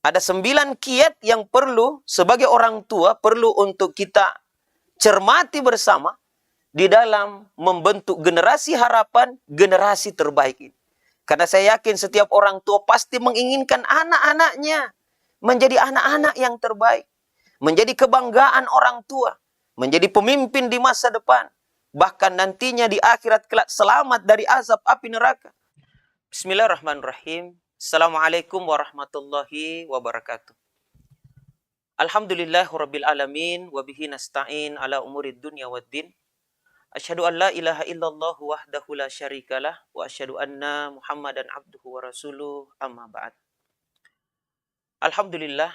Ada 9 kiat yang perlu sebagai orang tua, perlu untuk kita cermati bersama di dalam membentuk generasi harapan, generasi terbaik ini. Karena saya yakin setiap orang tua pasti menginginkan anak-anaknya menjadi anak-anak yang terbaik. Menjadi kebanggaan orang tua. Menjadi pemimpin di masa depan. Bahkan nantinya di akhirat kelak selamat dari azab api neraka. Bismillahirrahmanirrahim. Assalamualaikum warahmatullahi wabarakatuh. Alhamdulillahirabbil alamin wa bihi nasta'in ala umurid dunya waddin. Asyhadu an la ilaha illallah wahdahu la syarikalah wa asyhadu anna Muhammadan abduhu wa rasuluh amma ba'd. Alhamdulillah,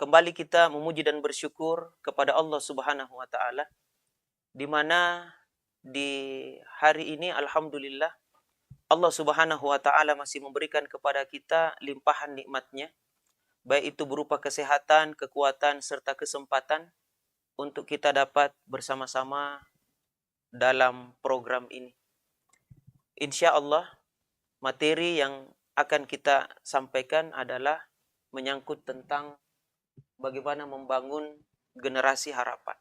kembali kita memuji dan bersyukur kepada Allah Subhanahu wa taala, di mana di hari ini alhamdulillah Allah Subhanahu wa taala masih memberikan kepada kita limpahan nikmat-Nya, baik itu berupa kesehatan, kekuatan serta kesempatan untuk kita dapat bersama-sama dalam program ini. Insya Allah, materi yang akan kita sampaikan adalah menyangkut tentang bagaimana membangun generasi harapan.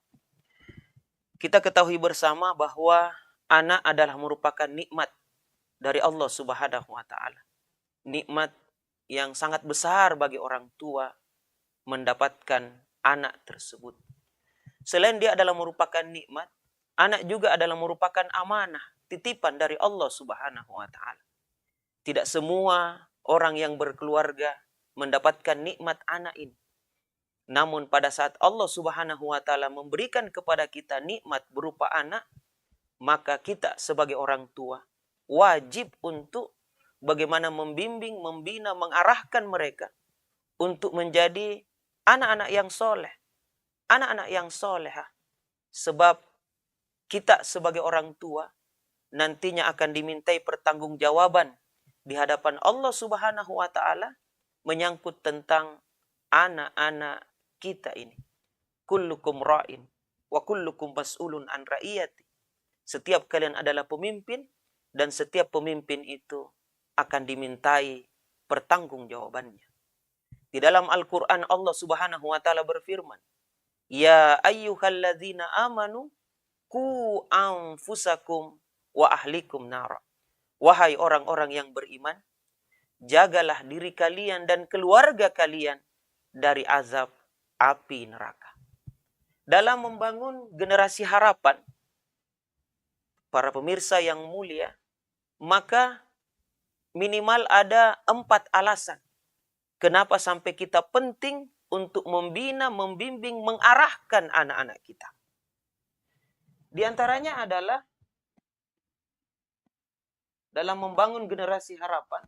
Kita ketahui bersama bahwa anak adalah merupakan nikmat dari Allah Subhanahu wa taala. Nikmat yang sangat besar bagi orang tua mendapatkan anak tersebut. Selain dia adalah merupakan nikmat, anak juga adalah merupakan amanah, titipan dari Allah Subhanahu wa taala. Tidak semua orang yang berkeluarga mendapatkan nikmat anak ini. Namun pada saat Allah Subhanahu wa taala memberikan kepada kita nikmat berupa anak, maka kita sebagai orang tua wajib untuk bagaimana membimbing, membina, mengarahkan mereka untuk menjadi anak-anak yang soleh, anak-anak yang solehah. Sebab kita sebagai orang tua nantinya akan dimintai pertanggungjawaban di hadapan Allah Subhanahu wa taala menyangkut tentang anak-anak kita ini. Kullukum ra'in wa kullukum mas'ulun an ra'iyati. Setiap kalian adalah pemimpin dan setiap pemimpin itu akan dimintai pertanggungjawabannya. Di dalam Al-Qur'an Allah Subhanahu wa taala berfirman, "Ya ayyuhalladzina amanu qu anfusakum wa ahlikum nara." Wahai orang-orang yang beriman, jagalah diri kalian dan keluarga kalian dari azab api neraka. Dalam membangun generasi harapan, para pemirsa yang mulia, maka minimal ada 4 alasan kenapa sampai kita penting untuk membina, membimbing, mengarahkan anak-anak kita. Di antaranya adalah dalam membangun generasi harapan,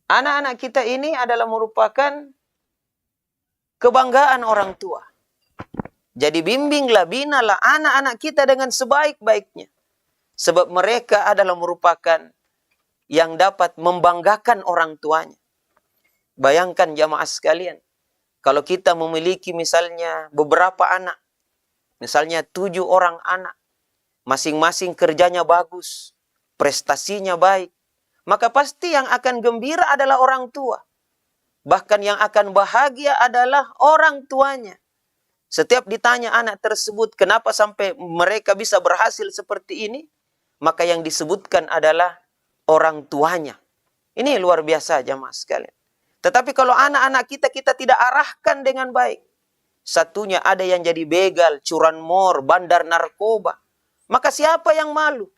anak-anak kita ini adalah merupakan kebanggaan orang tua. Jadi bimbinglah, binalah anak-anak kita dengan sebaik-baiknya. Sebab mereka adalah merupakan yang dapat membanggakan orang tuanya. Bayangkan jamaah sekalian, kalau kita memiliki misalnya beberapa anak, misalnya 7 orang anak, masing-masing kerjanya bagus, prestasinya baik, maka pasti yang akan gembira adalah orang tua. Bahkan yang akan bahagia adalah orang tuanya. Setiap ditanya anak tersebut, kenapa sampai mereka bisa berhasil seperti ini? Maka yang disebutkan adalah orang tuanya. Ini luar biasa jamaah sekalian. Tetapi kalau anak-anak kita tidak arahkan dengan baik. Satunya ada yang jadi begal, curanmor, bandar narkoba. Maka siapa yang malu?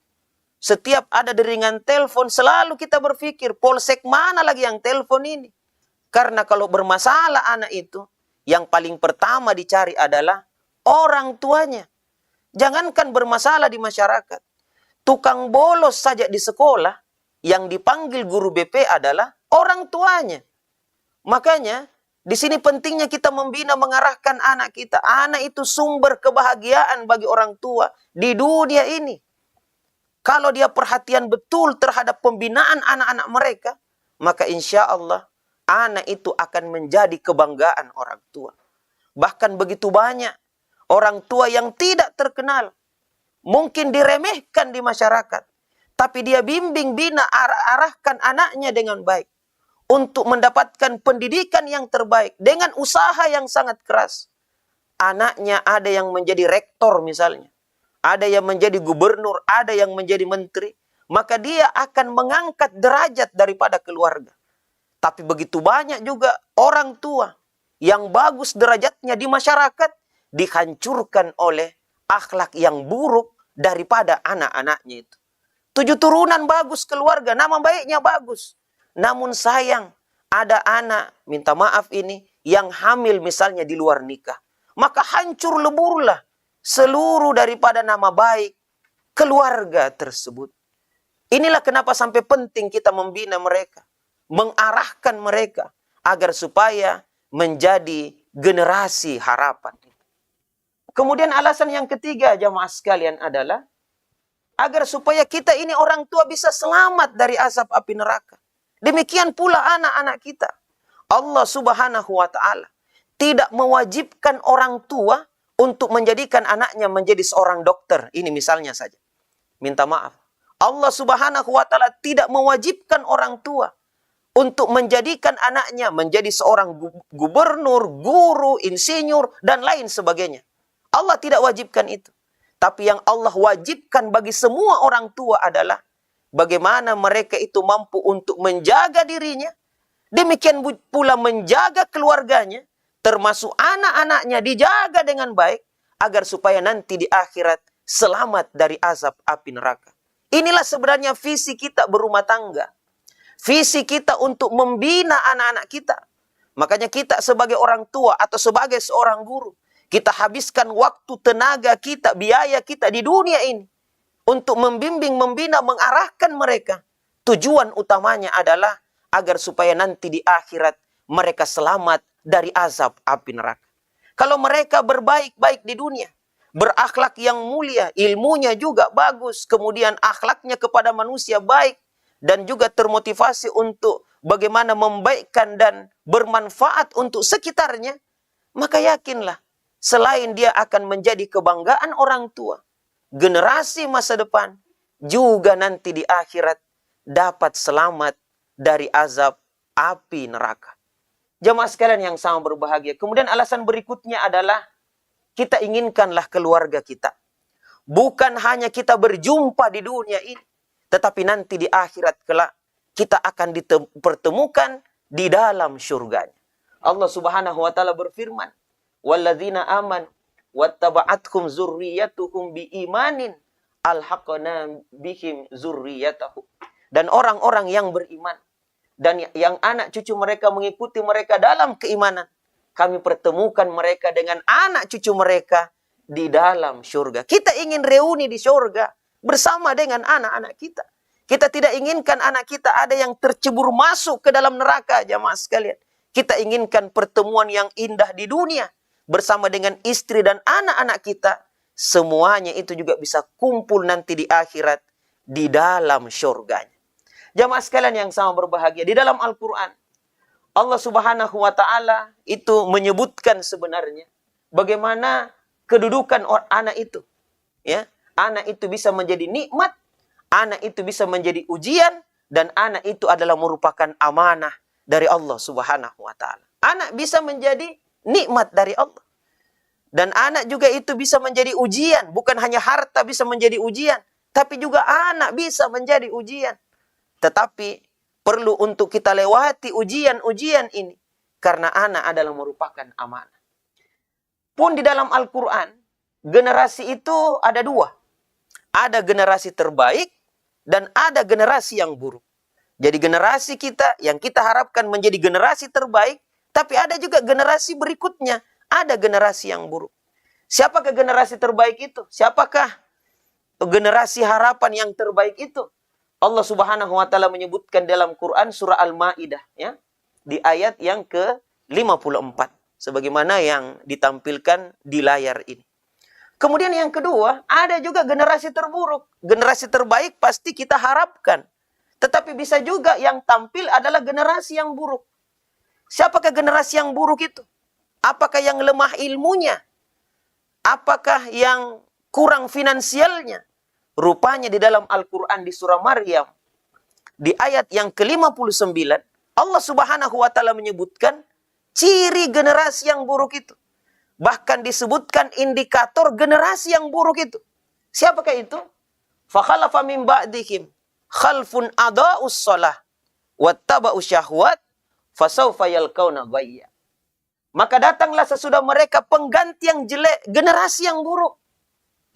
Setiap ada deringan telepon, selalu kita berpikir, polsek mana lagi yang telepon ini? Karena kalau bermasalah anak itu, yang paling pertama dicari adalah orang tuanya. Jangankan bermasalah di masyarakat. Tukang bolos saja di sekolah, yang dipanggil guru BP adalah orang tuanya. Makanya, di sini pentingnya kita membina, mengarahkan anak kita. Anak itu sumber kebahagiaan bagi orang tua di dunia ini. Kalau dia perhatian betul terhadap pembinaan anak-anak mereka, maka insya Allah anak itu akan menjadi kebanggaan orang tua. Bahkan begitu banyak orang tua yang tidak terkenal. Mungkin diremehkan di masyarakat. Tapi dia bimbing, bina, arahkan anaknya dengan baik. Untuk mendapatkan pendidikan yang terbaik. Dengan usaha yang sangat keras. Anaknya ada yang menjadi rektor misalnya. Ada yang menjadi gubernur. Ada yang menjadi menteri. Maka dia akan mengangkat derajat daripada keluarga. Tapi begitu banyak juga orang tua yang bagus derajatnya di masyarakat dihancurkan oleh akhlak yang buruk daripada anak-anaknya itu. 7 turunan bagus keluarga, nama baiknya bagus. Namun sayang, ada anak, minta maaf ini, yang hamil misalnya di luar nikah. Maka hancur leburlah seluruh daripada nama baik keluarga tersebut. Inilah kenapa sampai penting kita membina mereka. Mengarahkan mereka agar supaya menjadi generasi harapan. Kemudian alasan yang ketiga jamaah sekalian adalah agar supaya kita ini orang tua bisa selamat dari azab api neraka. Demikian pula anak-anak kita. Allah Subhanahu wa taala tidak mewajibkan orang tua untuk menjadikan anaknya menjadi seorang dokter. Ini misalnya saja. Minta maaf. Allah Subhanahu wa taala tidak mewajibkan orang tua untuk menjadikan anaknya menjadi seorang gubernur, guru, insinyur, dan lain sebagainya. Allah tidak wajibkan itu. Tapi yang Allah wajibkan bagi semua orang tua adalah bagaimana mereka itu mampu untuk menjaga dirinya. Demikian pula menjaga keluarganya, termasuk anak-anaknya dijaga dengan baik, agar supaya nanti di akhirat selamat dari azab api neraka. Inilah sebenarnya visi kita berumah tangga. Visi kita untuk membina anak-anak kita. Makanya kita sebagai orang tua atau sebagai seorang guru, kita habiskan waktu, tenaga kita, biaya kita di dunia ini untuk membimbing, membina, mengarahkan mereka. Tujuan utamanya adalah agar supaya nanti di akhirat mereka selamat dari azab api neraka. Kalau mereka berbaik-baik di dunia, berakhlak yang mulia, ilmunya juga bagus, kemudian akhlaknya kepada manusia baik, dan juga termotivasi untuk bagaimana membaikkan dan bermanfaat untuk sekitarnya, maka yakinlah, selain dia akan menjadi kebanggaan orang tua, generasi masa depan, juga nanti di akhirat dapat selamat dari azab api neraka. Jamaah sekalian yang sama berbahagia. Kemudian alasan berikutnya adalah kita inginkanlah keluarga kita. Bukan hanya kita berjumpa di dunia ini, tetapi nanti di akhirat kelak kita akan dipertemukan di dalam syurganya. Allah Subhanahu wa taala berfirman, "Walladzina amanu wattaba'atkum dzurriyyatuhum biimanin alhaqna bihim dzurriyyatahum." Dan orang-orang yang beriman dan yang anak cucu mereka mengikuti mereka dalam keimanan, kami pertemukan mereka dengan anak cucu mereka di dalam syurga. Kita ingin reuni di syurga bersama dengan anak-anak kita. Kita tidak inginkan anak kita ada yang tercebur masuk ke dalam neraka, jamaah sekalian. Kita inginkan pertemuan yang indah di dunia bersama dengan istri dan anak-anak kita. Semuanya itu juga bisa kumpul nanti di akhirat di dalam syurganya. Jamaah sekalian yang sama berbahagia, di dalam Al-Quran Allah Subhanahu wa taala itu menyebutkan sebenarnya bagaimana kedudukan anak itu. Ya, anak itu bisa menjadi nikmat, anak itu bisa menjadi ujian, dan anak itu adalah merupakan amanah dari Allah Subhanahu wa taala. Anak bisa menjadi nikmat dari Allah. Dan anak juga itu bisa menjadi ujian. Bukan hanya harta bisa menjadi ujian, tapi juga anak bisa menjadi ujian. Tetapi perlu untuk kita lewati ujian-ujian ini. Karena anak adalah merupakan amanah. Pun di dalam Al-Quran, generasi itu ada dua. Ada generasi terbaik dan ada generasi yang buruk. Jadi generasi kita yang kita harapkan menjadi generasi terbaik, tapi ada juga generasi berikutnya, ada generasi yang buruk. Siapakah generasi terbaik itu? Siapakah generasi harapan yang terbaik itu? Allah Subhanahu wa taala menyebutkan dalam Quran surah Al-Maidah, ya, di ayat yang ke-54 sebagaimana yang ditampilkan di layar ini. Kemudian yang kedua, ada juga generasi terburuk. Generasi terbaik pasti kita harapkan. Tetapi bisa juga yang tampil adalah generasi yang buruk. Siapakah generasi yang buruk itu? Apakah yang lemah ilmunya? Apakah yang kurang finansialnya? Rupanya di dalam Al-Quran di surah Maryam, di ayat yang ke-59, Allah Subhanahu wa taala menyebutkan ciri generasi yang buruk itu. Bahkan disebutkan indikator generasi yang buruk itu. Siapakah itu? Fakhalafa min ba'dihim khalfun adaa'us shalah wattaba'us syahwat fasawfa yalqauna ghayya. Maka datanglah sesudah mereka pengganti yang jelek, generasi yang buruk,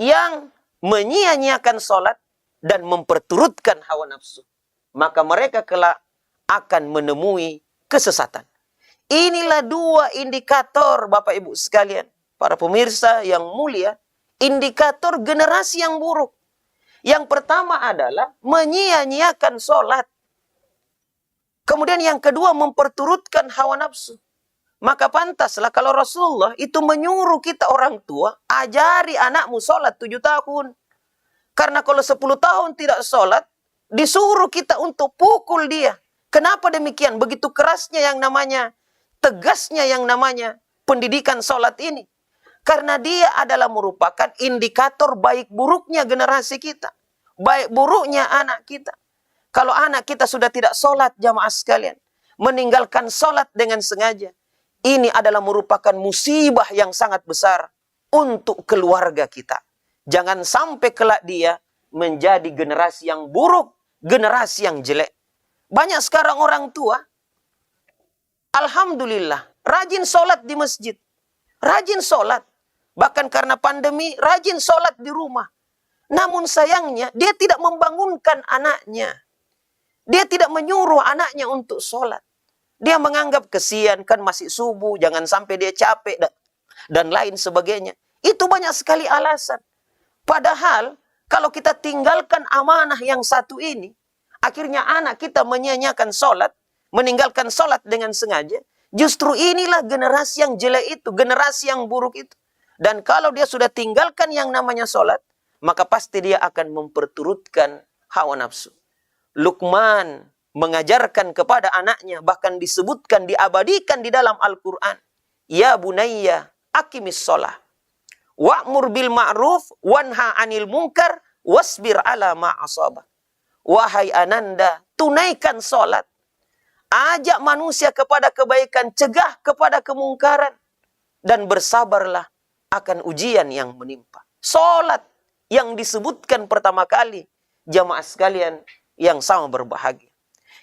yang menyia-nyiakan salat dan memperturutkan hawa nafsu. Maka mereka kelak akan menemui kesesatan. Inilah dua indikator Bapak Ibu sekalian, para pemirsa yang mulia, indikator generasi yang buruk. Yang pertama adalah menyia-nyiakan sholat. Kemudian yang kedua memperturutkan hawa nafsu. Maka pantaslah kalau Rasulullah itu menyuruh kita orang tua, ajari anakmu sholat 7 tahun. Karena kalau 10 tahun tidak sholat, disuruh kita untuk pukul dia. Kenapa demikian? Begitu kerasnya yang namanya, tegasnya yang namanya pendidikan sholat ini. Karena dia adalah merupakan indikator baik buruknya generasi kita. Baik buruknya anak kita. Kalau anak kita sudah tidak sholat jamaah sekalian, meninggalkan sholat dengan sengaja, ini adalah merupakan musibah yang sangat besar untuk keluarga kita. Jangan sampai kelak dia menjadi generasi yang buruk, generasi yang jelek. Banyak sekarang orang tua, alhamdulillah, rajin sholat di masjid. Rajin sholat. Bahkan karena pandemi, rajin sholat di rumah. Namun sayangnya, dia tidak membangunkan anaknya. Dia tidak menyuruh anaknya untuk sholat. Dia menganggap kesian, kan masih subuh, jangan sampai dia capek, dan lain sebagainya. Itu banyak sekali alasan. Padahal, kalau kita tinggalkan amanah yang satu ini, akhirnya anak kita menyia-nyiakan sholat, meninggalkan sholat dengan sengaja, justru inilah generasi yang jelek itu, generasi yang buruk itu. Dan kalau dia sudah tinggalkan yang namanya sholat, maka pasti dia akan memperturutkan hawa nafsu. Luqman mengajarkan kepada anaknya, bahkan disebutkan, diabadikan di dalam Al-Quran. Ya bunayya, aqimis sholah. Wa'mur bil ma'ruf, wanha anil munkar, wasbir ala ma'asabah. Wahai ananda, tunaikan sholat. Ajak manusia kepada kebaikan, cegah kepada kemungkaran. Dan bersabarlah akan ujian yang menimpa. Sholat yang disebutkan pertama kali, jamaah sekalian yang sama berbahagia.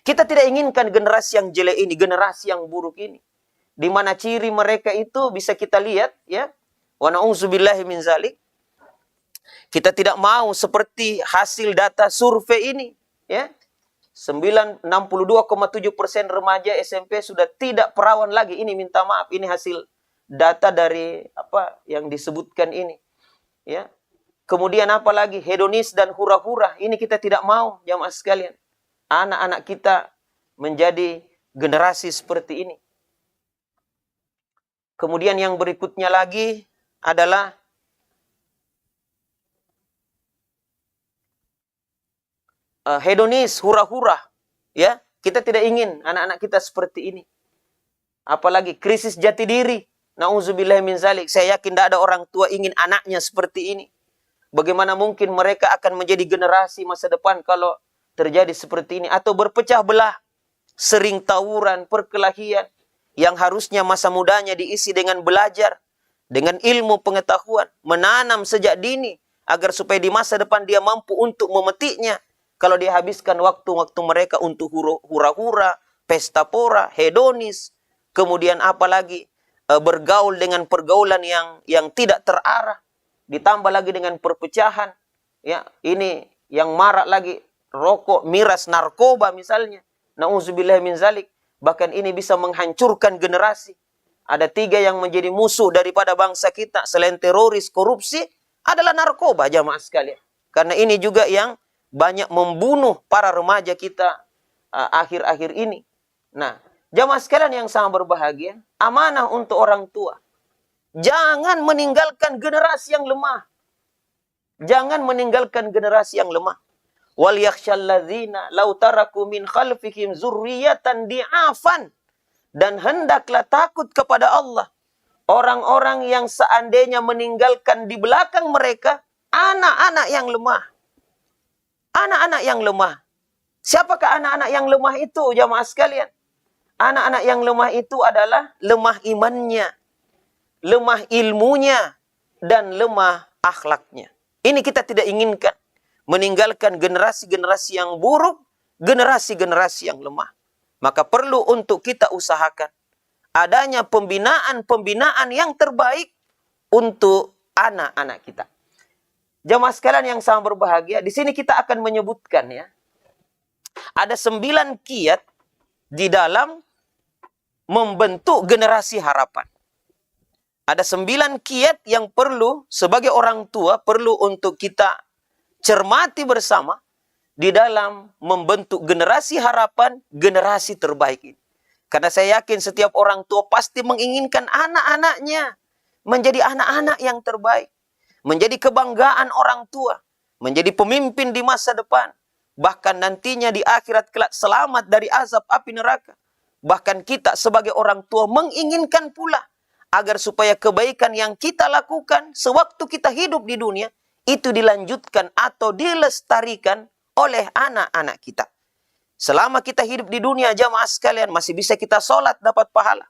Kita tidak inginkan generasi yang jelek ini, generasi yang buruk ini. Di mana ciri mereka itu bisa kita lihat, ya. Wa na'udzubillahi min zalik. Kita tidak mau seperti hasil data survei ini, ya. 62,7% remaja SMP sudah tidak perawan lagi. Ini minta maaf, ini hasil data dari apa yang disebutkan ini, ya. Kemudian apa lagi? Hedonis dan hura-hura. Ini kita tidak mau, jamaah sekalian. Anak-anak kita menjadi generasi seperti ini. Kemudian yang berikutnya lagi adalah hedonis, hura-hura. Ya, kita tidak ingin anak-anak kita seperti ini. Apalagi krisis jati diri. Nauzubillahi min zalik. Saya yakin tidak ada orang tua ingin anaknya seperti ini. Bagaimana mungkin mereka akan menjadi generasi masa depan kalau terjadi seperti ini atau berpecah belah. sering tawuran, perkelahian, yang harusnya masa mudanya diisi dengan belajar, dengan ilmu pengetahuan, menanam sejak dini, agar supaya di masa depan dia mampu untuk memetiknya. Kalau dia habiskan waktu-waktu mereka untuk hura-hura, pesta pora, hedonis, kemudian apalagi bergaul dengan pergaulan yang tidak terarah, ditambah lagi dengan perpecahan, ya ini yang marak lagi rokok, miras, narkoba misalnya. Nauzubillah min zalik. Bahkan ini bisa menghancurkan generasi. Ada 3 yang menjadi musuh daripada bangsa kita selain teroris, korupsi, adalah narkoba, jamaah sekalian. Karena ini juga yang banyak membunuh para remaja kita akhir-akhir ini. Nah, jamaah sekalian yang sangat berbahagia, amanah untuk orang tua. Jangan meninggalkan generasi yang lemah. Jangan meninggalkan generasi yang lemah. Wal yakhshalladzina law taraku min khalfihim dzurriyyatan di'afan. Dan hendaklah takut kepada Allah orang-orang yang seandainya meninggalkan di belakang mereka anak-anak yang lemah. Anak-anak yang lemah. Siapakah anak-anak yang lemah itu, jamaah sekalian? Anak-anak yang lemah itu adalah lemah imannya, lemah ilmunya, dan lemah akhlaknya. Ini kita tidak inginkan. Meninggalkan generasi-generasi yang buruk, generasi-generasi yang lemah. Maka perlu untuk kita usahakan adanya pembinaan-pembinaan yang terbaik untuk anak-anak kita. Jamaah sekalian yang sangat berbahagia, di sini kita akan menyebutkan ya, ada 9 kiat di dalam membentuk generasi harapan. Ada 9 kiat yang perlu sebagai orang tua, perlu untuk kita cermati bersama di dalam membentuk generasi harapan, generasi terbaik ini. Karena saya yakin setiap orang tua pasti menginginkan anak-anaknya menjadi anak-anak yang terbaik. Menjadi kebanggaan orang tua. Menjadi pemimpin di masa depan. Bahkan nantinya di akhirat kelak selamat dari azab api neraka. Bahkan kita sebagai orang tua menginginkan pula agar supaya kebaikan yang kita lakukan sewaktu kita hidup di dunia itu dilanjutkan atau dilestarikan oleh anak-anak kita. Selama kita hidup di dunia, jamaah sekalian, masih bisa kita sholat dapat pahala.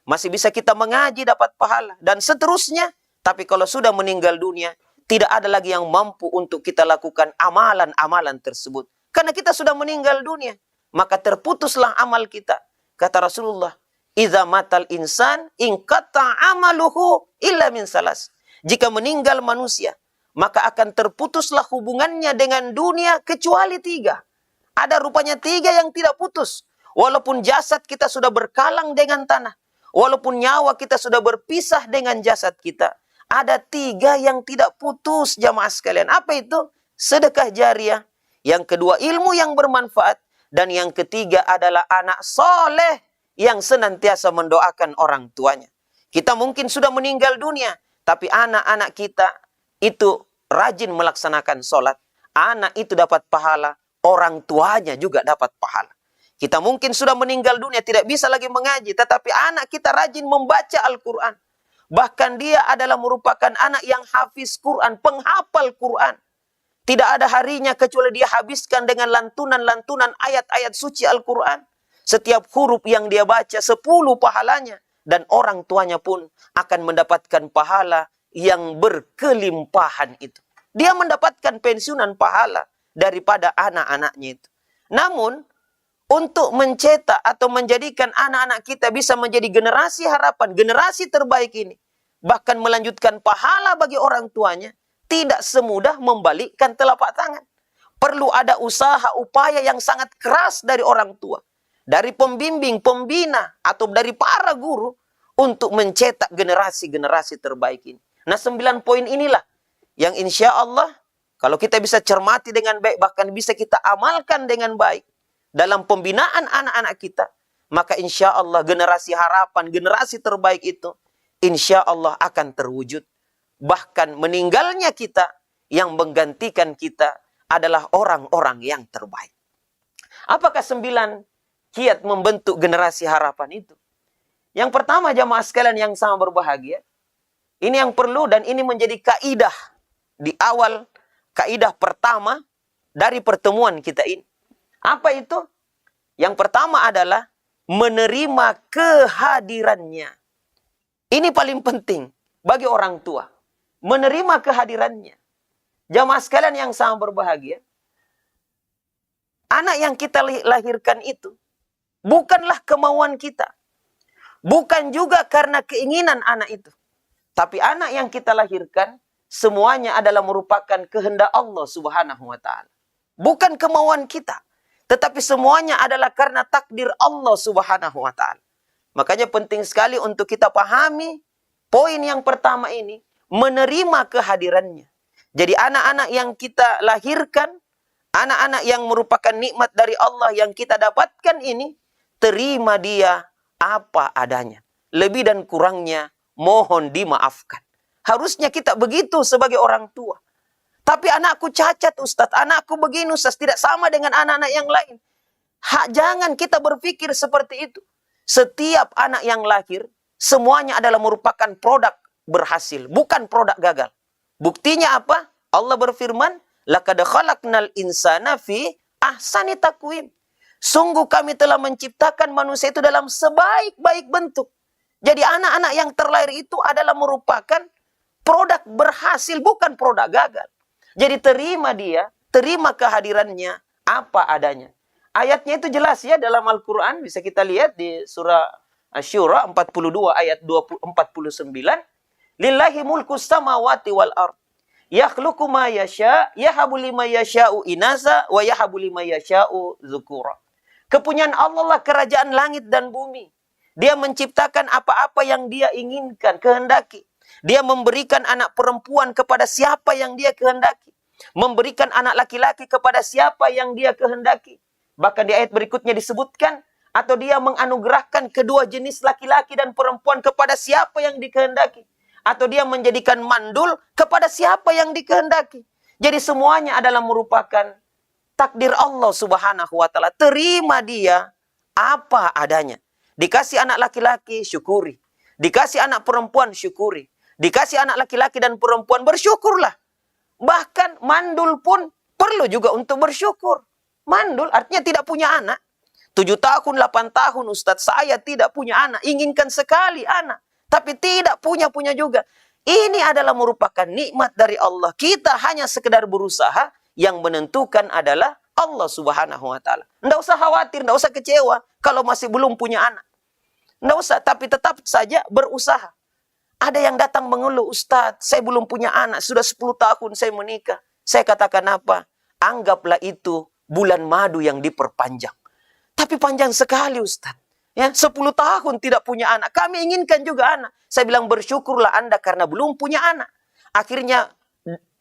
Masih bisa kita mengaji dapat pahala. Dan seterusnya. Tapi kalau sudah meninggal dunia, tidak ada lagi yang mampu untuk kita lakukan amalan-amalan tersebut. Karena kita sudah meninggal dunia. Maka terputuslah amal kita. Kata Rasulullah, "Idza matal insan inqata amaluhu illa min salas." Jika meninggal manusia, maka akan terputuslah hubungannya dengan dunia kecuali 3. Ada rupanya 3 yang tidak putus. Walaupun jasad kita sudah berkalang dengan tanah. Walaupun nyawa kita sudah berpisah dengan jasad kita. Ada 3 yang tidak putus, jamaah sekalian. Apa itu? Sedekah jariah. Yang kedua, ilmu yang bermanfaat. Dan yang ketiga adalah anak soleh yang senantiasa mendoakan orang tuanya. Kita mungkin sudah meninggal dunia. Tapi anak-anak kita itu rajin melaksanakan sholat. Anak itu dapat pahala. Orang tuanya juga dapat pahala. Kita mungkin sudah meninggal dunia, tidak bisa lagi mengaji. Tetapi anak kita rajin membaca Al-Quran. Bahkan dia adalah merupakan anak yang hafiz Quran, penghafal Quran. Tidak ada harinya kecuali dia habiskan dengan lantunan-lantunan ayat-ayat suci Al-Quran. Setiap huruf yang dia baca 10 pahalanya. Dan orang tuanya pun akan mendapatkan pahala yang berkelimpahan itu. Dia mendapatkan pensiunan pahala daripada anak-anaknya itu. Namun, untuk mencetak atau menjadikan anak-anak kita bisa menjadi generasi harapan, generasi terbaik ini, bahkan melanjutkan pahala bagi orang tuanya, tidak semudah membalikkan telapak tangan. Perlu ada usaha, upaya yang sangat keras dari orang tua, dari pembimbing, pembina, atau dari para guru untuk mencetak generasi-generasi terbaik ini. Nah, 9 poin inilah yang insya Allah kalau kita bisa cermati dengan baik, bahkan bisa kita amalkan dengan baik dalam pembinaan anak-anak kita, maka insya Allah generasi harapan, generasi terbaik itu, insya Allah akan terwujud. Bahkan meninggalnya kita, yang menggantikan kita adalah orang-orang yang terbaik. Apakah 9 kiat membentuk generasi harapan itu? Yang pertama, jamaah sekalian yang sangat berbahagia, ini yang perlu dan ini menjadi kaidah di awal, kaidah pertama dari pertemuan kita ini. Apa itu? Yang pertama adalah menerima kehadirannya. Ini paling penting bagi orang tua. Menerima kehadirannya. Jamaah sekalian yang sangat berbahagia, anak yang kita lahirkan itu bukanlah kemauan kita. Bukan juga karena keinginan anak itu. Tapi anak yang kita lahirkan semuanya adalah merupakan kehendak Allah Subhanahu wa taala. Bukan kemauan kita, tetapi semuanya adalah karena takdir Allah Subhanahu wa taala. Makanya penting sekali untuk kita pahami poin yang pertama ini, menerima kehadirannya. Jadi anak-anak yang kita lahirkan, anak-anak yang merupakan nikmat dari Allah yang kita dapatkan ini, terima dia apa adanya. Lebih dan kurangnya mohon dimaafkan. Harusnya kita begitu sebagai orang tua. Tapi anakku cacat Ustadz, anakku begini Ustadz, tidak sama dengan anak-anak yang lain. Jangan kita berpikir seperti itu. Setiap anak yang lahir, semuanya adalah merupakan produk berhasil, bukan produk gagal. Buktinya apa? Allah berfirman, laqad khalaqnal insana fi ahsani taqwim. Sungguh kami telah menciptakan manusia itu dalam sebaik-baik bentuk. Jadi anak-anak yang terlahir itu adalah merupakan produk berhasil, bukan produk gagal. Jadi terima dia, terima kehadirannya apa adanya. Ayatnya itu jelas ya dalam Al-Quran, bisa kita lihat di surah Asy-Syura 42 ayat 49. Lillahi mulku samawati wal ard. Yakhluqu ma yasha, yahabu liman yasha'u inasa wa yahabu liman yasha'u dzukura. Kepunyaan Allah lah kerajaan langit dan bumi. Dia menciptakan apa-apa yang dia inginkan, kehendaki. Dia memberikan anak perempuan kepada siapa yang dia kehendaki. Memberikan anak laki-laki kepada siapa yang dia kehendaki. Bahkan di ayat berikutnya disebutkan, atau dia menganugerahkan kedua jenis laki-laki dan perempuan kepada siapa yang dikehendaki. Atau dia menjadikan mandul kepada siapa yang dikehendaki. Jadi semuanya adalah merupakan takdir Allah Subhanahu wa taala. Terima dia apa adanya. Dikasih anak laki-laki, syukuri. Dikasih anak perempuan, syukuri. Dikasih anak laki-laki dan perempuan, bersyukurlah. Bahkan mandul pun perlu juga untuk bersyukur. Mandul artinya tidak punya anak. 7 tahun, 8 tahun Ustadz, saya tidak punya anak. Inginkan sekali anak. Tapi tidak punya juga. Ini adalah merupakan nikmat dari Allah. Kita hanya sekedar berusaha, yang menentukan adalah Allah Subhanahu wa taala. Tidak usah khawatir, tidak usah kecewa kalau masih belum punya anak. Tidak usah, tapi tetap saja berusaha. Ada yang datang mengeluh, Ustadz, saya belum punya anak, sudah 10 tahun saya menikah. Saya katakan apa? Anggaplah itu bulan madu yang diperpanjang. Tapi panjang sekali Ustadz. Ya, 10 tahun tidak punya anak. Kami inginkan juga anak. Saya bilang bersyukurlah Anda karena belum punya anak. Akhirnya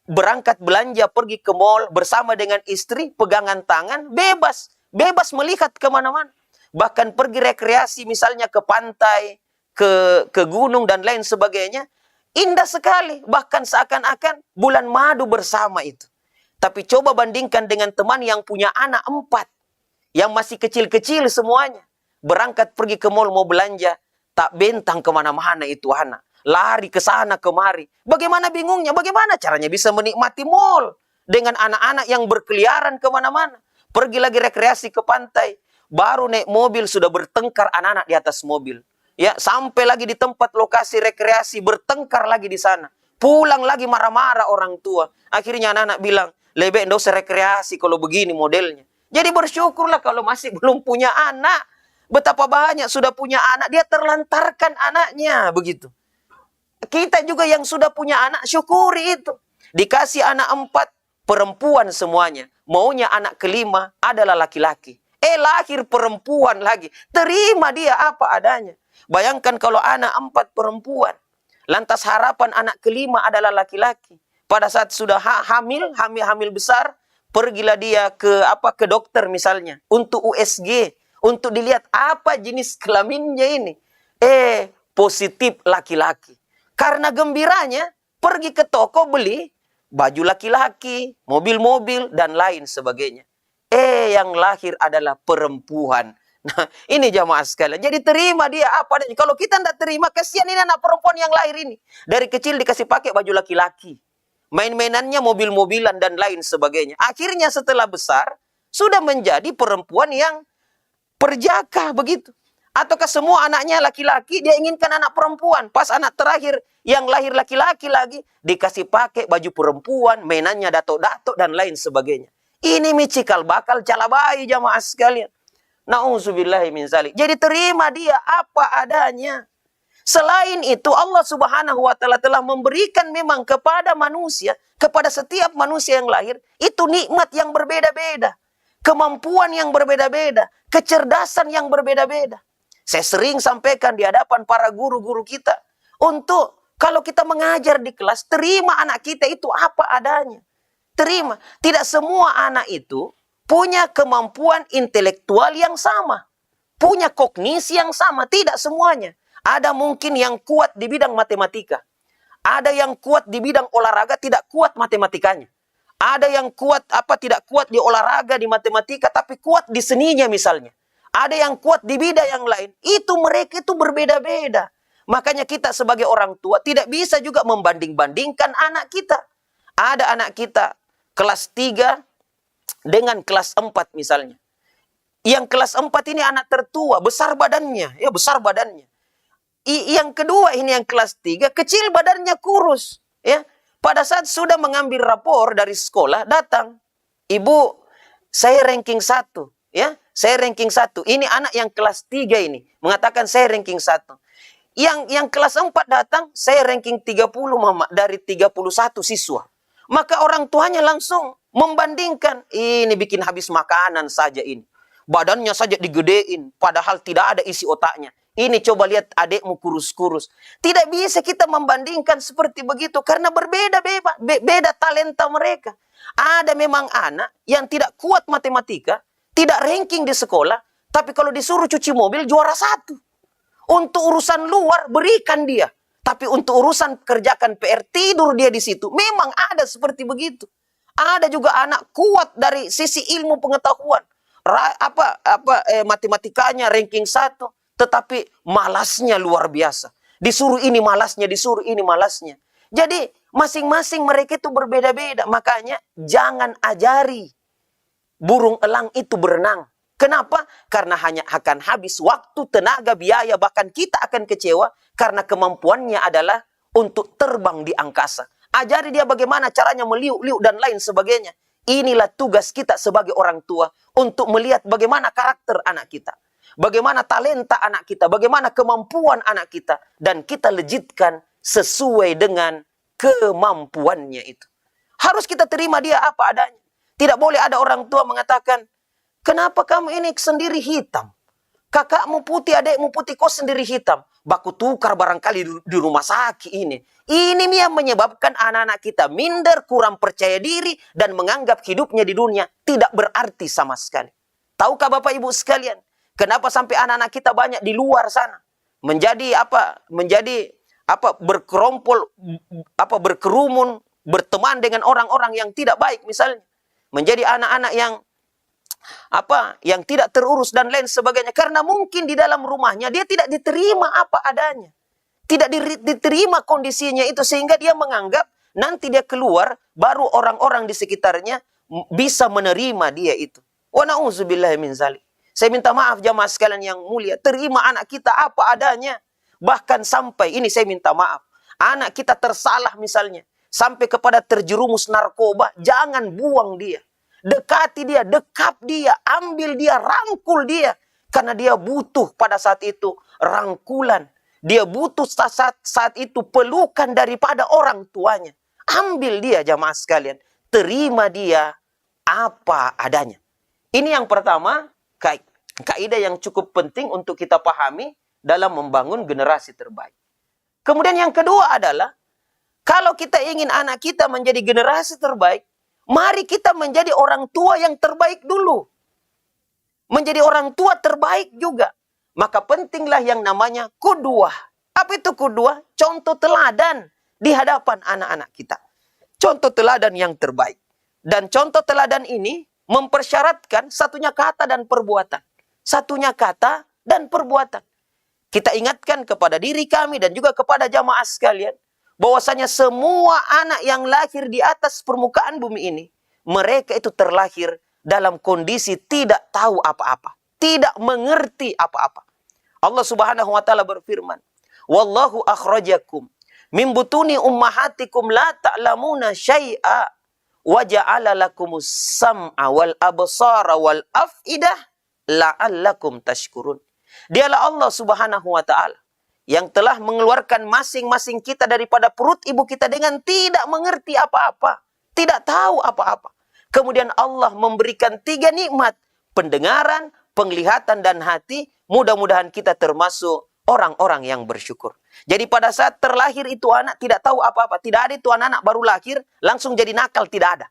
berangkat belanja, pergi ke mall bersama dengan istri, pegangan tangan, bebas. Bebas melihat kemana-mana. Bahkan pergi rekreasi misalnya ke pantai, ke gunung dan lain sebagainya. Indah sekali. Bahkan seakan-akan bulan madu bersama itu. Tapi coba bandingkan dengan teman yang punya anak 4. Yang masih kecil-kecil semuanya. Berangkat pergi ke mall mau belanja. Tak bentang kemana-mana itu anak. Lari ke sana kemari. Bagaimana bingungnya? Bagaimana caranya bisa menikmati mall? Dengan anak-anak yang berkeliaran kemana-mana. Pergi lagi rekreasi ke pantai. Baru naik mobil sudah bertengkar anak-anak di atas mobil. Ya, sampai lagi di tempat lokasi rekreasi bertengkar lagi di sana. Pulang lagi marah-marah orang tua. Akhirnya anak-anak bilang, lebih enggak usah rekreasi kalau begini modelnya. Jadi bersyukurlah kalau masih belum punya anak. Betapa banyak sudah punya anak, dia terlantarkan anaknya, begitu. Kita juga yang sudah punya anak, syukuri itu. Dikasih anak 4, perempuan semuanya. Maunya anak kelima adalah laki-laki. Lahir perempuan lagi. Terima dia apa adanya. Bayangkan kalau anak 4 perempuan. Lantas harapan anak kelima adalah laki-laki. Pada saat sudah hamil besar, pergilah dia ke dokter misalnya. Untuk USG. Untuk dilihat apa jenis kelaminnya ini. Positif laki-laki. Karena gembiranya, pergi ke toko beli baju laki-laki, mobil-mobil, dan lain sebagainya. Yang lahir adalah perempuan. Nah, ini jamaah sekalian. Jadi terima dia apa adanya. Kalau kita tidak terima, kasihan ini anak perempuan yang lahir ini. Dari kecil dikasih pakai baju laki-laki. Main-mainannya mobil-mobilan dan lain sebagainya. Akhirnya setelah besar, sudah menjadi perempuan yang Perjakah begitu? Ataukah semua anaknya laki-laki, dia inginkan anak perempuan. Pas anak terakhir yang lahir laki-laki lagi, dikasih pakai baju perempuan, mainannya dato-dato dan lain sebagainya. Ini cikal bakal cala bayi jamaah sekalian. Na'udzubillahi min zalik. Jadi terima dia apa adanya. Selain itu Allah Subhanahu wa taala telah memberikan memang kepada manusia, kepada setiap manusia yang lahir, itu nikmat yang berbeda-beda. Kemampuan yang berbeda-beda, kecerdasan yang berbeda-beda. Saya sering sampaikan di hadapan para guru-guru kita, untuk kalau kita mengajar di kelas, terima anak kita itu apa adanya. Terima. Tidak semua anak itu punya kemampuan intelektual yang sama. Punya kognisi yang sama. Tidak semuanya. Ada mungkin yang kuat di bidang matematika. Ada yang kuat di bidang olahraga, tidak kuat matematikanya. Ada yang kuat tidak kuat di olahraga, di matematika, tapi kuat di seninya misalnya. Ada yang kuat di bidang yang lain. Itu mereka itu berbeda-beda. Makanya kita sebagai orang tua tidak bisa juga membanding-bandingkan anak kita. Ada anak kita kelas 3 dengan kelas 4 misalnya. Yang kelas 4 ini anak tertua, besar badannya. Ya, besar badannya. Yang kedua ini yang kelas 3, kecil badannya, kurus. Ya. Pada saat sudah mengambil rapor dari sekolah, datang. Ibu, saya ranking 1. Ya, saya ranking 1. Ini anak yang kelas 3 ini. Mengatakan saya ranking 1. Yang kelas 4 datang, saya ranking 30 mama, dari 31 siswa. Maka orang tuanya langsung membandingkan. Ini bikin habis makanan saja ini. Badannya saja digedein, padahal tidak ada isi otaknya. Ini coba lihat adekmu kurus-kurus. Tidak bisa kita membandingkan seperti begitu. Karena beda talenta mereka. Ada memang anak yang tidak kuat matematika, tidak ranking di sekolah, tapi kalau disuruh cuci mobil juara 1. Untuk urusan luar berikan dia. Tapi untuk urusan kerjakan PR tidur dia di situ. Memang ada seperti begitu. Ada juga anak kuat dari sisi ilmu pengetahuan. Matematikanya ranking 1. Tetapi malasnya luar biasa. Disuruh ini malasnya, disuruh ini malasnya. Jadi masing-masing mereka itu berbeda-beda. Makanya jangan ajari burung elang itu berenang. Kenapa? Karena hanya akan habis waktu, tenaga, biaya, bahkan kita akan kecewa karena kemampuannya adalah untuk terbang di angkasa. Ajari dia bagaimana caranya meliuk-liuk dan lain sebagainya. Inilah tugas kita sebagai orang tua untuk melihat bagaimana karakter anak kita. Bagaimana talenta anak kita, bagaimana kemampuan anak kita. Dan kita lejitkan sesuai dengan kemampuannya itu. Harus kita terima dia apa adanya. Tidak boleh ada orang tua mengatakan, kenapa kamu ini sendiri hitam? Kakakmu putih, adekmu putih, kau sendiri hitam. Baku tukar barangkali di rumah sakit ini. Ini yang menyebabkan anak-anak kita minder, kurang percaya diri, dan menganggap hidupnya di dunia tidak berarti sama sekali. Tahukah Bapak Ibu sekalian? Kenapa sampai anak-anak kita banyak di luar sana? Menjadi berkerompol, berkerumun, berteman dengan orang-orang yang tidak baik misalnya. Menjadi anak-anak yang tidak terurus dan lain sebagainya. Karena mungkin di dalam rumahnya dia tidak diterima apa adanya. Tidak diterima kondisinya itu sehingga dia menganggap nanti dia keluar baru orang-orang di sekitarnya bisa menerima dia itu. Wa na'udzubillahi min zalik. Saya minta maaf jamaah sekalian yang mulia, terima anak kita apa adanya. Bahkan sampai ini saya minta maaf, anak kita tersalah misalnya, sampai kepada terjerumus narkoba, jangan buang dia. Dekati dia, dekap dia, ambil dia, rangkul dia. Karena dia butuh pada saat itu rangkulan. Dia butuh saat itu pelukan daripada orang tuanya. Ambil dia jamaah sekalian. Terima dia apa adanya. Ini yang pertama, kaidah yang cukup penting untuk kita pahami dalam membangun generasi terbaik. Kemudian yang kedua adalah, kalau kita ingin anak kita menjadi generasi terbaik, mari kita menjadi orang tua yang terbaik dulu. Menjadi orang tua terbaik juga. Maka pentinglah yang namanya qudwah. Apa itu qudwah? Contoh teladan di hadapan anak-anak kita. Contoh teladan yang terbaik. Dan contoh teladan ini mempersyaratkan satunya kata dan perbuatan. Satunya kata dan perbuatan. Kita ingatkan kepada diri kami dan juga kepada jamaah sekalian, bahwasanya semua anak yang lahir di atas permukaan bumi ini, mereka itu terlahir dalam kondisi tidak tahu apa-apa. tidak mengerti apa-apa. Allah Subhanahu wa taala berfirman, "Wallahu akhrajakum min butuni ummahatikum la ta'lamuna syai'a wa ja'ala lakumus sam'a wal absara wal af'idah la'allakum tashkurun." Dialah Allah Subhanahu wa taala yang telah mengeluarkan masing-masing kita daripada perut ibu kita dengan tidak mengerti apa-apa, tidak tahu apa-apa. Kemudian Allah memberikan 3 nikmat, pendengaran, penglihatan, dan hati. Mudah-mudahan kita termasuk orang-orang yang bersyukur. Jadi pada saat terlahir itu anak tidak tahu apa-apa. Tidak ada itu anak baru lahir, langsung jadi nakal, tidak ada.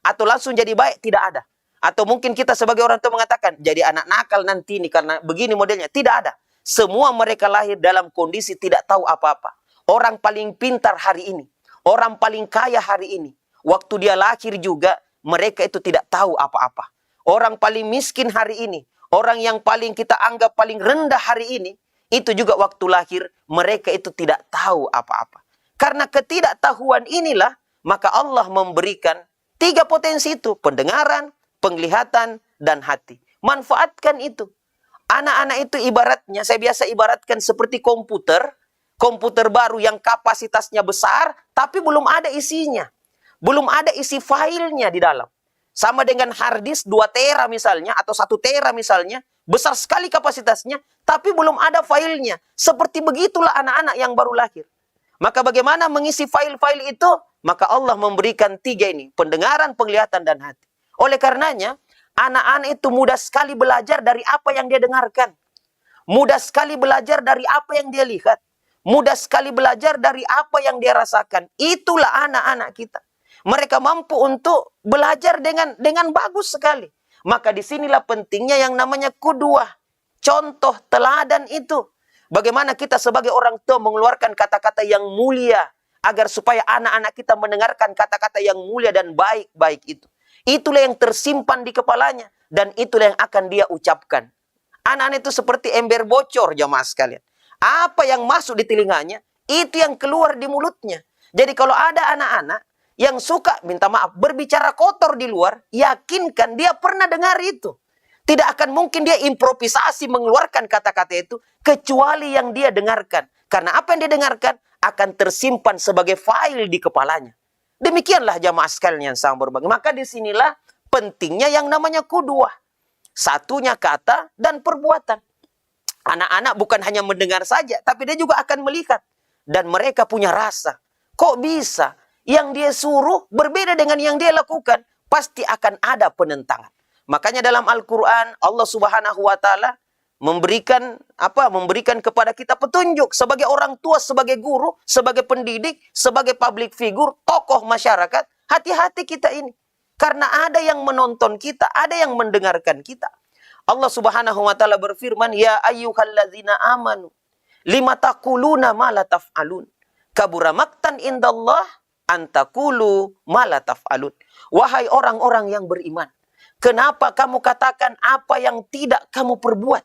Atau langsung jadi baik, tidak ada. Atau mungkin kita sebagai orang tua mengatakan, jadi anak nakal nanti ini karena begini modelnya. Tidak ada. Semua mereka lahir dalam kondisi tidak tahu apa-apa. Orang paling pintar hari ini, orang paling kaya hari ini, waktu dia lahir juga, mereka itu tidak tahu apa-apa. Orang paling miskin hari ini, orang yang paling kita anggap paling rendah hari ini, itu juga waktu lahir, mereka itu tidak tahu apa-apa. Karena ketidaktahuan inilah, maka Allah memberikan 3 potensi itu, pendengaran, penglihatan, dan hati. Manfaatkan itu. Anak-anak itu ibaratnya, saya biasa ibaratkan seperti komputer baru yang kapasitasnya besar, tapi belum ada isinya. Belum ada isi filenya di dalam. Sama dengan hard disk 2 tera misalnya, atau 1 tera misalnya, besar sekali kapasitasnya, tapi belum ada filenya. Seperti begitulah anak-anak yang baru lahir. Maka bagaimana mengisi file-file itu? Maka Allah memberikan 3 ini, pendengaran, penglihatan, dan hati. Oleh karenanya, anak-anak itu mudah sekali belajar dari apa yang dia dengarkan. Mudah sekali belajar dari apa yang dia lihat. Mudah sekali belajar dari apa yang dia rasakan. Itulah anak-anak kita. Mereka mampu untuk belajar dengan bagus sekali. Maka disinilah pentingnya yang namanya qudwah. Contoh teladan itu. Bagaimana kita sebagai orang tua mengeluarkan kata-kata yang mulia. Agar supaya anak-anak kita mendengarkan kata-kata yang mulia dan baik-baik itu. Itulah yang tersimpan di kepalanya. Dan itulah yang akan dia ucapkan. Anak-anak itu seperti ember bocor, jamaah sekalian. Apa yang masuk di telinganya, itu yang keluar di mulutnya. Jadi kalau ada anak-anak yang suka, minta maaf, berbicara kotor di luar, yakinkan dia pernah dengar itu. Tidak akan mungkin dia improvisasi mengeluarkan kata-kata itu, kecuali yang dia dengarkan. Karena apa yang dia dengarkan akan tersimpan sebagai file di kepalanya. Demikianlah jamaah sekalian yang sangat berbagi. Maka disinilah pentingnya yang namanya qudwah. Satunya kata dan perbuatan. Anak-anak bukan hanya mendengar saja, tapi dia juga akan melihat. Dan mereka punya rasa. Kok bisa? Yang dia suruh berbeda dengan yang dia lakukan. Pasti akan ada penentangan. Makanya dalam Al-Quran, Allah Subhanahu wa Ta'ala memberikan kepada kita petunjuk sebagai orang tua, sebagai guru, sebagai pendidik, sebagai public figure, tokoh masyarakat. Hati-hati kita ini. Karena ada yang menonton kita, ada yang mendengarkan kita. Allah Subhanahu wa Ta'ala berfirman, "Ya ayyuhalladzina amanu, lima taquluna ma la taf'alun. Kabura maktan indallah antakulu ma la taf'alun." Wahai orang-orang yang beriman, kenapa kamu katakan apa yang tidak kamu perbuat?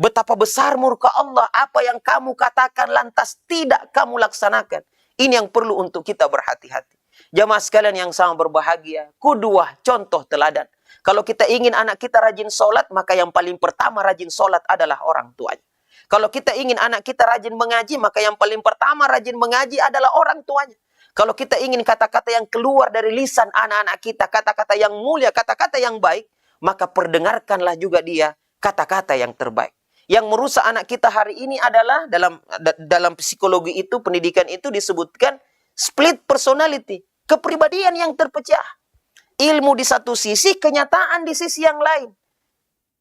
Betapa besar murka Allah, apa yang kamu katakan lantas tidak kamu laksanakan. Ini yang perlu untuk kita berhati-hati. Jamaah sekalian yang sangat berbahagia, qudwah, contoh teladan. Kalau kita ingin anak kita rajin sholat, maka yang paling pertama rajin sholat adalah orang tuanya. Kalau kita ingin anak kita rajin mengaji, maka yang paling pertama rajin mengaji adalah orang tuanya. Kalau kita ingin kata-kata yang keluar dari lisan anak-anak kita, kata-kata yang mulia, kata-kata yang baik, maka perdengarkanlah juga dia kata-kata yang terbaik. Yang merusak anak kita hari ini adalah dalam psikologi itu, pendidikan itu disebutkan split personality, kepribadian yang terpecah. Ilmu di satu sisi, kenyataan di sisi yang lain.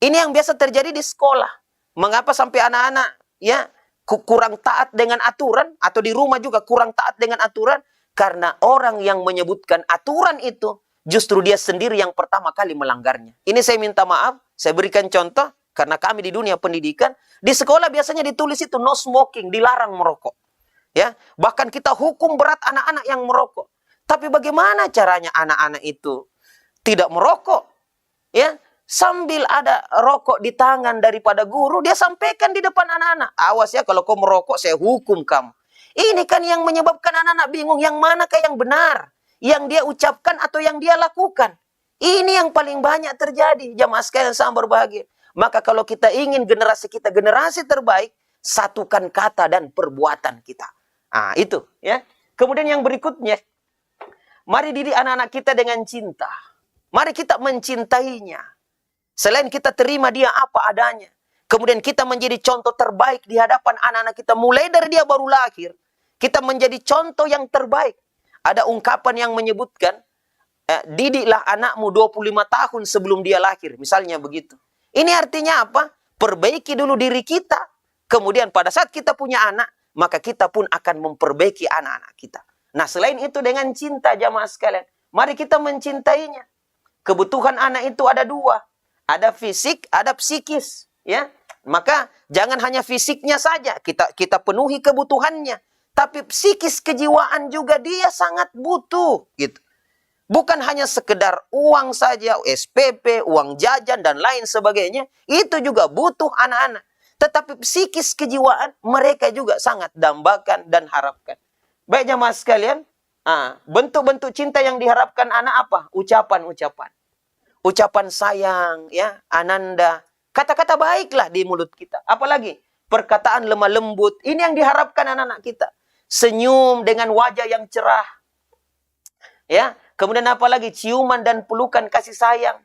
Ini yang biasa terjadi di sekolah. Mengapa sampai anak-anak ya kurang taat dengan aturan, atau di rumah juga kurang taat dengan aturan? Karena orang yang menyebutkan aturan itu justru dia sendiri yang pertama kali melanggarnya. Ini saya minta maaf, saya berikan contoh. Karena kami di dunia pendidikan, di sekolah biasanya ditulis itu no smoking, dilarang merokok. Ya, bahkan kita hukum berat anak-anak yang merokok. Tapi bagaimana caranya anak-anak itu tidak merokok? Ya, sambil ada rokok di tangan daripada guru, dia sampaikan di depan anak-anak. Awas ya kalau kau merokok, saya hukum kamu. Ini kan yang menyebabkan anak-anak bingung, yang manakah yang benar? Yang dia ucapkan atau yang dia lakukan? Ini yang paling banyak terjadi, jamaah sekalian yang sangat berbahagia. Maka kalau kita ingin generasi kita generasi terbaik, satukan kata dan perbuatan kita. Ah, itu ya. Kemudian yang berikutnya, mari didik anak-anak kita dengan cinta. Mari kita mencintainya. Selain kita terima dia apa adanya, kemudian kita menjadi contoh terbaik di hadapan anak-anak kita. Mulai dari dia baru lahir, kita menjadi contoh yang terbaik. Ada ungkapan yang menyebutkan, didiklah anakmu 25 tahun sebelum dia lahir. Misalnya begitu. Ini artinya apa? Perbaiki dulu diri kita. Kemudian pada saat kita punya anak, maka kita pun akan memperbaiki anak-anak kita. Nah, selain itu dengan cinta jamaah sekalian, mari kita mencintainya. Kebutuhan anak itu ada dua. Ada fisik, ada psikis, ya. Maka jangan hanya fisiknya saja kita penuhi kebutuhannya, tapi psikis kejiwaan juga dia sangat butuh, gitu. Bukan hanya sekedar uang saja, SPP, uang jajan dan lain sebagainya, itu juga butuh anak-anak. Tetapi psikis kejiwaan mereka juga sangat dambakan dan harapkan. Baik jamaah sekalian, bentuk-bentuk cinta yang diharapkan anak apa? Ucapan-ucapan. Ucapan sayang, ya, ananda. Kata-kata baiklah di mulut kita. Apalagi perkataan lemah lembut. Ini yang diharapkan anak-anak kita. Senyum dengan wajah yang cerah. Ya, kemudian apalagi ciuman dan pelukan kasih sayang.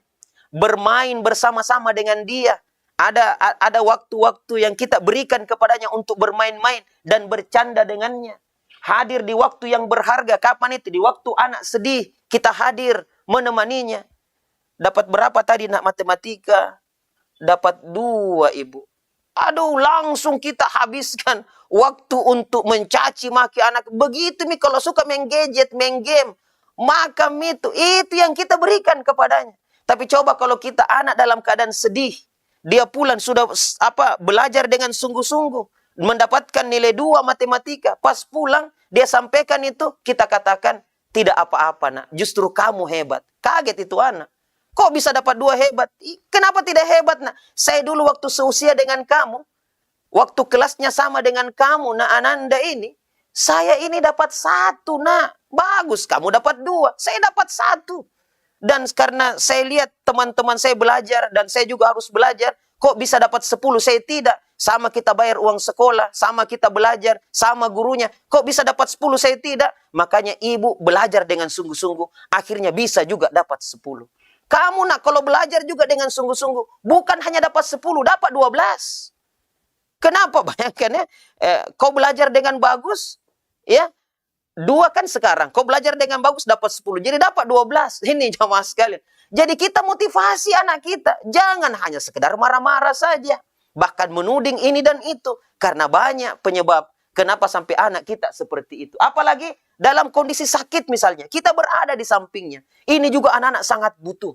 Bermain bersama-sama dengan dia. Ada waktu-waktu yang kita berikan kepadanya untuk bermain-main dan bercanda dengannya. Hadir di waktu yang berharga. Kapan itu? Di waktu anak sedih, kita hadir menemaninya. Dapat berapa tadi nak matematika? Dapat 2, Ibu. Aduh, langsung kita habiskan waktu untuk mencaci maki anak. Begitu nih kalau suka main gadget, main game. Maka itu yang kita berikan kepadanya. Tapi coba kalau kita anak dalam keadaan sedih. Dia pulang sudah belajar dengan sungguh-sungguh. Mendapatkan nilai 2 matematika. Pas pulang, dia sampaikan itu, kita katakan, tidak apa-apa nak. Justru kamu hebat. Kaget itu anak. Kok bisa dapat 2 hebat? Kenapa tidak hebat nak? Saya dulu waktu seusia dengan kamu. Waktu kelasnya sama dengan kamu, nak Ananda ini. Saya ini dapat 1 nak. Bagus, kamu dapat 2. Saya dapat 1. Dan karena saya lihat teman-teman saya belajar. Dan saya juga harus belajar. Kok bisa dapat 10? Saya tidak. Sama kita bayar uang sekolah. Sama kita belajar. Sama gurunya. Kok bisa dapat 10? Saya tidak. Makanya ibu belajar dengan sungguh-sungguh. Akhirnya bisa juga dapat 10. Kamu nak kalau belajar juga dengan sungguh-sungguh. Bukan hanya dapat 10, dapat 12. Kenapa? Bayangkan ya. Kau belajar dengan bagus. Ya. 2 kan sekarang. Kau belajar dengan bagus dapat 10. Jadi dapat 12. Ini jamaah sekalian. Jadi kita motivasi anak kita. Jangan hanya sekedar marah-marah saja. Bahkan menuding ini dan itu. Karena banyak penyebab. Kenapa sampai anak kita seperti itu. Apalagi dalam kondisi sakit misalnya. Kita berada di sampingnya. Ini juga anak-anak sangat butuh.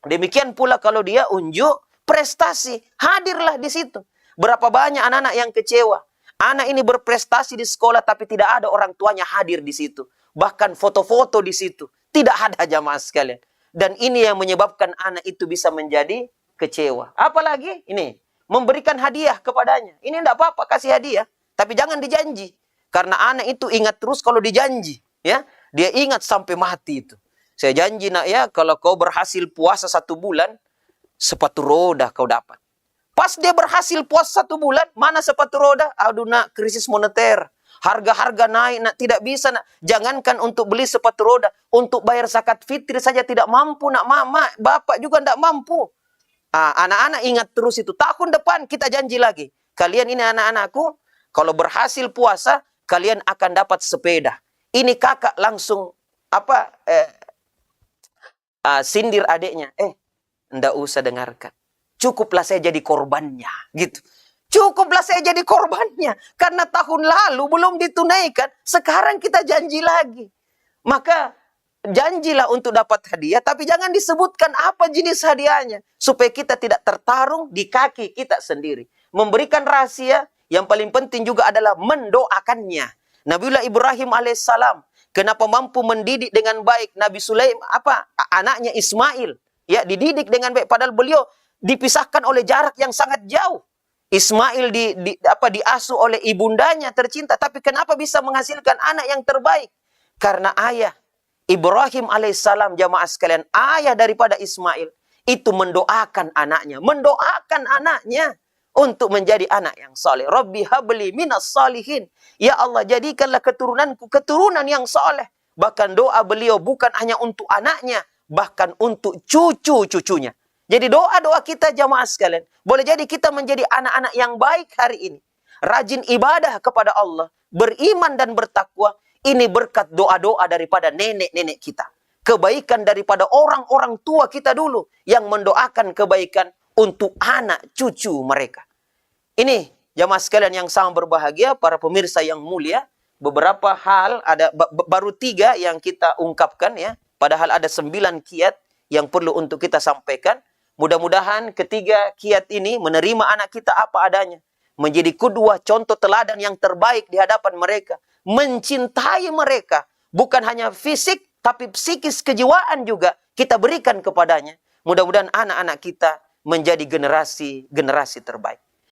Demikian pula kalau dia unjuk prestasi. Hadirlah di situ. Berapa banyak anak-anak yang kecewa. Anak ini berprestasi di sekolah tapi tidak ada orang tuanya hadir di situ. Bahkan foto-foto di situ. Tidak ada jamaah sekalian. Dan ini yang menyebabkan anak itu bisa menjadi kecewa. Apalagi ini. Memberikan hadiah kepadanya. Ini tidak apa-apa kasih hadiah. Tapi jangan dijanji. Karena anak itu ingat terus kalau dijanji. Ya, dia ingat sampai mati itu. Saya janji nak ya, kalau kau berhasil puasa 1 bulan, sepatu roda kau dapat. Pas dia berhasil puasa 1 bulan, mana sepatu roda? Aduh nak, krisis moneter. Harga-harga naik nak, tidak bisa nak. Jangankan untuk beli sepatu roda. Untuk bayar zakat fitri saja tidak mampu nak, mama. Bapak juga tidak mampu. Anak-anak ingat terus itu. Tahun depan kita janji lagi. Kalian ini anak-anakku, kalau berhasil puasa, kalian akan dapat sepeda. Ini kakak langsung sindir adiknya. Ndak usah dengarkan. Cukuplah saya jadi korbannya, gitu. Cukuplah saya jadi korbannya. Karena tahun lalu belum ditunaikan, sekarang kita janji lagi. Maka janjilah untuk dapat hadiah, tapi jangan disebutkan apa jenis hadiahnya. Supaya kita tidak tertarung di kaki kita sendiri. Memberikan rahasia. Yang paling penting juga adalah mendoakannya. Nabiullah Ibrahim alaihissalam kenapa mampu mendidik dengan baik Nabi Sulaim anaknya Ismail ya dididik dengan baik padahal beliau dipisahkan oleh jarak yang sangat jauh. Ismail diasuh oleh ibundanya tercinta tapi kenapa bisa menghasilkan anak yang terbaik? Karena ayah Ibrahim alaihissalam jamaah sekalian ayah daripada Ismail itu mendoakan anaknya untuk menjadi anak yang soleh. Rabbi habli minas solihin. Ya Allah, jadikanlah keturunanku keturunan yang soleh. Bahkan doa beliau bukan hanya untuk anaknya, bahkan untuk cucu-cucunya. Jadi doa-doa kita jamaah sekalian, boleh jadi kita menjadi anak-anak yang baik hari ini. Rajin ibadah kepada Allah, beriman dan bertakwa. Ini berkat doa-doa daripada nenek-nenek kita. Kebaikan daripada orang-orang tua kita dulu yang mendoakan kebaikan untuk anak cucu mereka. Ini jamaah sekalian yang sangat berbahagia, para pemirsa yang mulia, beberapa hal ada baru 3 yang kita ungkapkan ya, padahal ada 9 kiat yang perlu untuk kita sampaikan. Mudah-mudahan ketiga kiat ini menerima anak kita apa adanya, menjadi kedua contoh teladan yang terbaik di hadapan mereka, mencintai mereka bukan hanya fisik tapi psikis, kejiwaan juga kita berikan kepadanya. Mudah-mudahan anak-anak kita menjadi generasi terbaik.